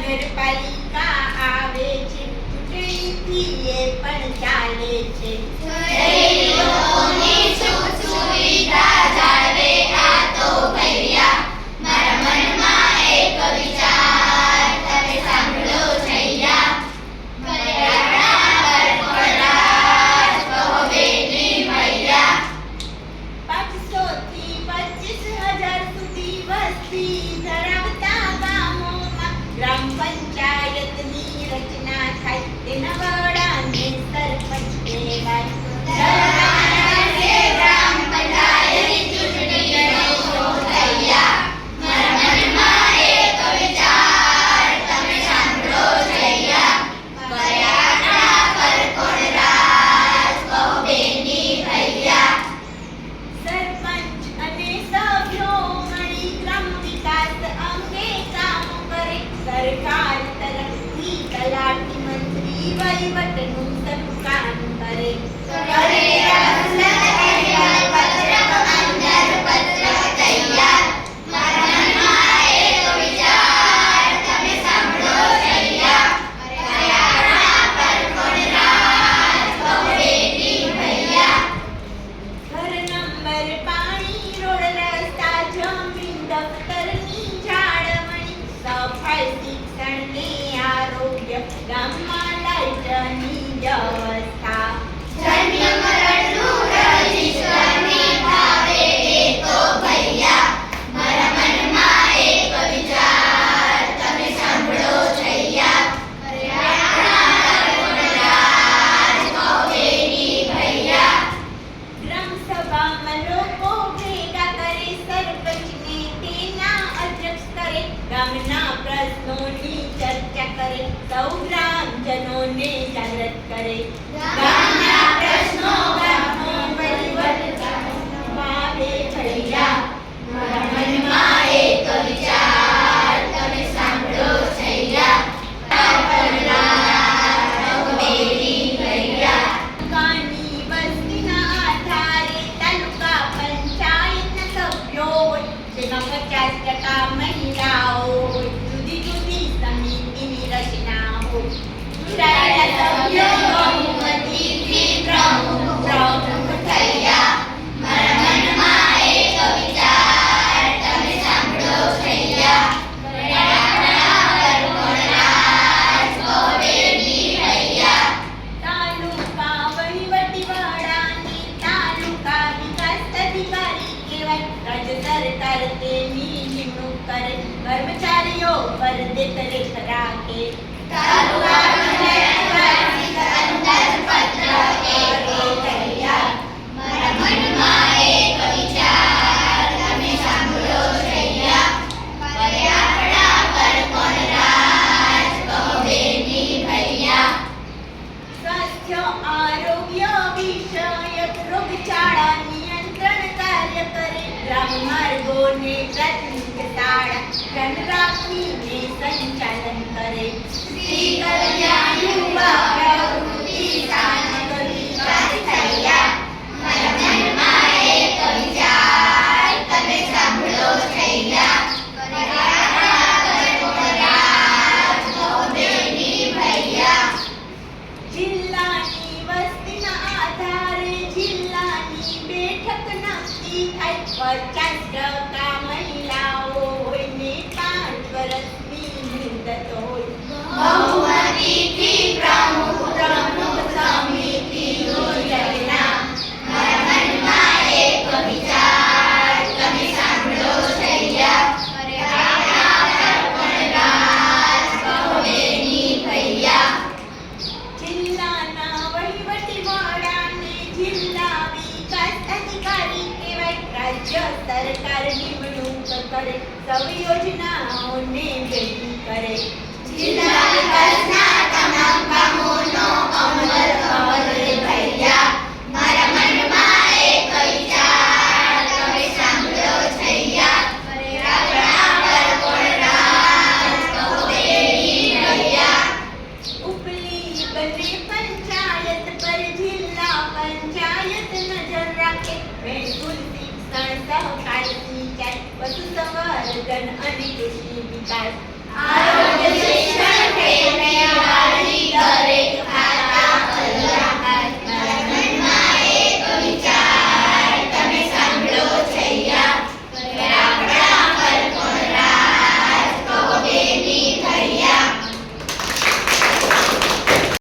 નગરપાલિકા આવે છે, ચૂંટણીથી એ પણ ચાલે છે. લોકોની સુખ સુવિધા જાળવે આ તો ભૈયા. મારા મનમાં એક વિચાર, તમે સાંભળો છૈયા. પર્યાવરણ પર કોણ રાજ, કહો બેની ભૈયા. 500 થી 25,000 સુધી વસ્તી ધરાવતા ગામોમાં ગ્રામ પંચાયતની રચના થાય. તેના વડાને સરપંચ કહેવાય. ગ્રામ પંચાયતની ચૂંટણીનો ભૈયા. મારા મનમાં એક વિચાર, તમે સાંભળો છૈયા. પર્યાવરણ પર કોણ રાજ, કહો બેની ભૈયા. સરપંચ અને સભ્યો મળી ગ્રામ વિકાસ અંગે કામ કરે. સરકાર તરફથી તલાટી મંત્રી વહીવટનું સરું કામ કરે. ઘર નંબર, પાણી, રોડ, રસ્તા, જમીન, દફતરની જાળવણી, સફાઈ, શિક્ષણ ને આરોગ્ય, ગામમાં લાઇટની વ્યવસ્થા. મારા મનમાં એક વિચાર, તમે સાંભળો છૈયા. પર્યાવરણ પર કોણ રાજ, કહો બેની ભૈયા. ગ્રામ સભામાં લોકો ભેગા કરે, સરપંચને તેના અધ્યક્ષ કરે. ગામના પ્રશ્નોની ચર્ચા કરે, સૌ ગ્રામજનોને જાગૃત કરે. ગામના પ્રશ્નો ગામનો વહીવટ આવે ભૈયા. મારા મનમાં એક વિચાર, તમે સાંભળો છૈયા. તાલુકાની વસ્તીના આધારે તાલુકા પંચાયતના સભ્યો હોય, જેમાં 50% મહિલાઓ હોય. જુદી જુદી સમિતિની રચના હોય. ચૂંટાયેલા સભ્યો બહુમતીથી પ્રમુખ થયા. મારા મનમાં એક વિચાર, તમે સાંભળો છૈયા. પર્યાવરણ પર કોણ રાજ, કહો બેની ભૈયા. તાલુકા વહીવટીવાળાને તાલુકા વિકાસ અધિકારી કહેવાય. રાજ્ય સરકાર તેની નિમણૂક કરે, કર્મચારીઓ પર દેખરેખ રાખે. તાલુકા પંચાયત વાર્ષિક અંદાજપત્ર એકો ભૈયા. મારા મનમાં એક વિચાર, તમે સાંભળો છૈયા. પર્યાવરણ પર કોણ રાજ, કહો બેની ભૈયા. સ્વાસ્થ્ય આરોગ્ય વિષયક રોગચાળા નિયંત્રણ કાર્ય કરે. ગ્રામ માર્ગોને પ્રાથમિક શાળા ધ્યાન રાખીને સંચાલન કરે. સ્ત્રી કલ્યાણ, યુવા પ્રવૃત્તિ, સામાજિક વિકાસ થયા. મારા મનમાં એક વિચાર, તમે સાંભળો છૈયા. પર્યાવરણ પર કોણ રાજ, કહો બેની ભૈયા. જિલ્લાની વસ્તીના આધારે જિલ્લાની બેઠક નક્કી થાય. 50% મહિલાઓ હોય ને 5 વર્ષની મુદત હોય. બહુમતીથી પ્રમુખ સમિતિની રચના. મારા મનમાં એક વિચાર, તમે સાંભળો છૈયા. પર્યાવરણ પર કોણ રાજ, કહો બેની ભૈયા. જિલ્લાના વહીવટીવાળાને જિલ્લા વિકાસ અધિકારી કહેવાય. રાજ્ય સરકાર નિમણૂક કરે, સૌ યોજનાઓને ભેગી કરે. જિલ્લા વિકાસના તમામ કામોનો અમલ કરે ભૈયા. મારા મનમાં એક વિચાર, તમે સાંભળો છૈયા. પર્યાવરણ પર કોણ રાજ, કહો બેની ભૈયા. ઉપલી બંને પંચાયત પર જિલ્લા પંચાયત નજર રાખે. મહેસૂલ, શિક્ષણ, સહકાર, સિંચાઈ, પશુસંવર્ધન અને કૃષિ વિકાસ. આરોગ્ય